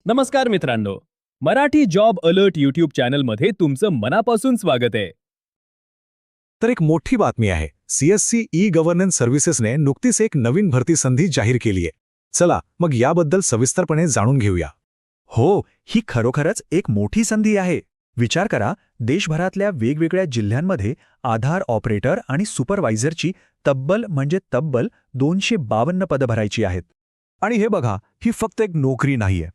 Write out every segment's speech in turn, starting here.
नमस्कार मित्रांनो, Marathi job alert YouTube चॅनलमध्ये तुमचं मनापासून स्वागत आहे. तर एक मोठी बातमी आहे. सीएससी ई गव्हर्नन्स सर्व्हिसेसने नुकतीच एक नवीन भरती संधी जाहीर केली आहे. चला मग याबद्दल सविस्तरपणे जाणून घेऊया. हो, ही खरोखरच एक मोठी संधी आहे. विचार करा, देशभरातल्या वेगवेगळ्या जिल्ह्यांमध्ये आधार ऑपरेटर आणि सुपरवायझरची तब्बल 252 पदं भरायची आहेत. आणि हे बघा, ही फक्त एक नोकरी नाहीये.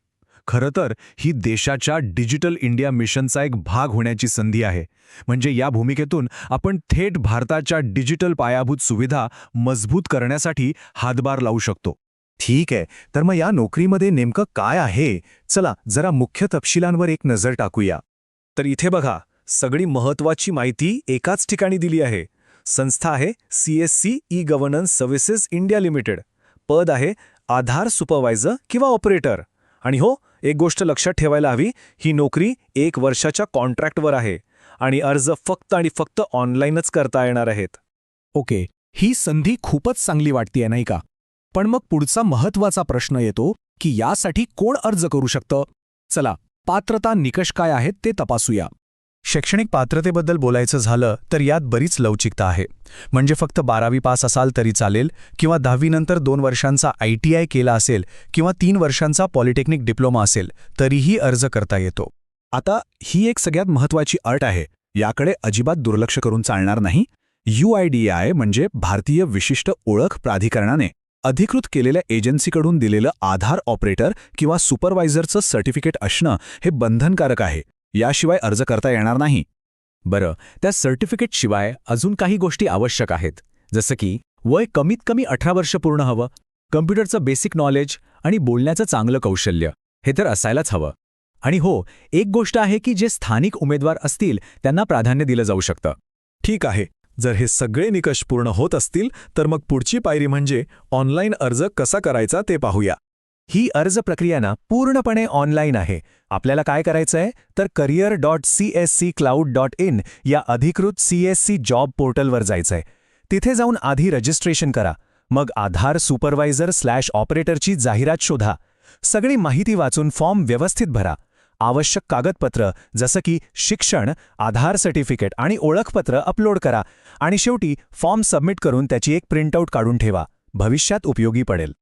खरं तर ही देशाच्या डिजिटल इंडिया मिशनचा एक भाग होण्याची संधी आहे. म्हणजे या भूमिकेतून आपण थेट भारताच्या डिजिटल पायाभूत सुविधा मजबूत करण्यासाठी हातभार लावू शकतो. ठीक आहे, तर मग या नोकरीमध्ये नेमकं काय आहे? चला जरा मुख्य तपशिलांवर एक नजर टाकूया. तर इथे बघा, सगळी महत्त्वाची माहिती एकाच ठिकाणी दिली आहे. संस्था आहे CSC e governance services India limited. पद आहे आधार सुपरवायझर किंवा ऑपरेटर. आणि हो, एक गोष्ट लक्षात ठेवायला हवी, ही नोकरी 1 वर्षाच्या कॉन्ट्रॅक्टवर आहे आणि अर्ज फक्त आणि फक्त ऑनलाईनच करता येणार आहेत. ओके, ही संधी खूपच चांगली वाटतेय नाही का? पण मग पुढचा महत्त्वाचा प्रश्न येतो की यासाठी कोण अर्ज करू शकतं? चला, पात्रता निकष काय आहेत ते तपासूया. शैक्षणिक पात्रतेबद्दल बोलायचं झालं तर यात बरीच लवचिकता आहे. म्हणजे फक्त 12वी पास असाल तरी चालेल, किंवा 10वी नंतर 2 वर्षांचा ITI केला असेल किंवा 3 वर्षांचा पॉलिटेक्निक डिप्लोमा असेल तरीही अर्ज करता येतो. आता ही एक सगळ्यात महत्त्वाची अट आहे. याकडे अजिबात दुर्लक्ष करून चालणार नाही. UIDAI म्हणजे भारतीय विशिष्ट ओळख प्राधिकरणाने अधिकृत केलेल्या एजन्सीकडून दिलेलं आधार ऑपरेटर किंवा सुपरवायझरचं सर्टिफिकेट असणं हे बंधनकारक आहे. याशिवाय अर्ज करता येणार नाही. बरं, त्या सर्टिफिकेटशिवाय अजून काही गोष्टी आवश्यक आहेत, जसं की वय कमीत कमी 18 वर्ष पूर्ण हवं, कम्प्युटरचं बेसिक नॉलेज आणि बोलण्याचं चांगलं कौशल्य हे तर असायलाच हवं. आणि हो, एक गोष्ट आहे की जे स्थानिक उमेदवार असतील त्यांना प्राधान्य दिलं जाऊ शकतं. ठीक आहे, जर हे सगळे निकष पूर्ण होत असतील तर मग पुढची पायरी म्हणजे ऑनलाईन अर्ज कसा करायचा ते पाहूया. ही अर्ज प्रक्रिया ना पूर्णपणे ऑनलाईन आहे. आपल्याला काय करायचंय तर career.csccloud.in या अधिकृत CSC जॉब पोर्टलवर जायचंय. तिथे जाऊन आधी रजिस्ट्रेशन करा. मग आधार सुपरवायझर/ऑपरेटरची जाहिरात शोधा. सगळी माहिती वाचून फॉर्म व्यवस्थित भरा. आवश्यक कागदपत्र जसं की शिक्षण, आधार सर्टिफिकेट आणि ओळखपत्र अपलोड करा. आणि शेवटी फॉर्म सबमिट करून त्याची एक प्रिंटआउट काढून ठेवा. भविष्यात उपयोगी पडेल.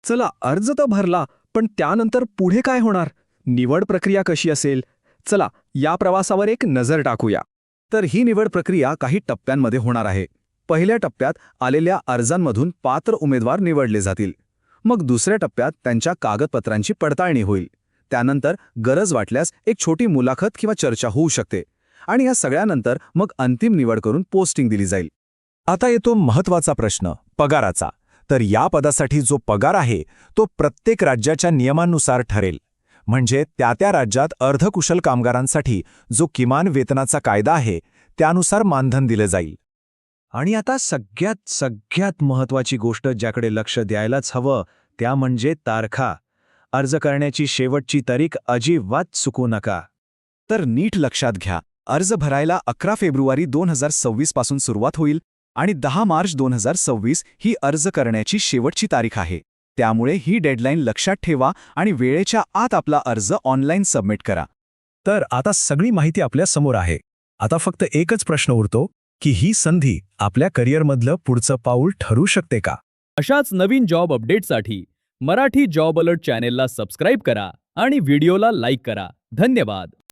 चला, अर्ज तर भरला, पण त्यानंतर पुढे काय होणार? निवड प्रक्रिया कशी असेल? चला, या प्रवासावर एक नजर टाकूया. तर ही निवड प्रक्रिया काही टप्प्यांमध्ये होणार आहे. पहिल्या टप्प्यात आलेल्या अर्जांमधून पात्र उमेदवार निवडले जातील. मग दुसऱ्या टप्प्यात त्यांच्या कागदपत्रांची पडताळणी होईल. त्यानंतर गरज वाटल्यास एक छोटी मुलाखत किंवा चर्चा होऊ शकते. आणि या सगळ्यानंतर मग अंतिम निवड करून पोस्टिंग दिली जाईल. आता येतो महत्त्वाचा प्रश्न, पगाराचा. तर या पदासाठी जो पगार आहे तो प्रत्येक राज्याच्या नियमांनुसार ठरेल. म्हणजे त्या राज्यात अर्धकुशल कामगारांसाठी जो किमान वेतनाचा कायदा आहे त्यानुसार मानधन दिलं जाईल. आणि आता सगळ्यात महत्त्वाची गोष्ट ज्याकडे लक्ष द्यायलाच हवं त्या म्हणजे तारखा. अर्ज करण्याची शेवटची तारीख अजिबात चुकू नका. तर नीट लक्षात घ्या, अर्ज भरायला 11 फेब्रुवारी 2026 पासून सुरुवात होईल आणि 10 मार्च 2026 ही अर्ज करण्याची शेवटची तारीख आहे. त्यामुळे ही डेडलाईन लक्षात ठेवा आणि वेळेच्या आत आपला अर्ज ऑनलाईन सबमिट करा. तर आता सगळी माहिती आपल्या समोर आहे. आता फक्त एकच प्रश्न उरतो की ही संधी आपल्या करिअरमधलं पुढचं पाऊल ठरू शकते का? अशाच नवीन जॉब अपडेटसाठी मराठी जॉब अलर्ट चॅनेलला सबस्क्राईब करा आणि व्हिडिओला लाईक करा. धन्यवाद.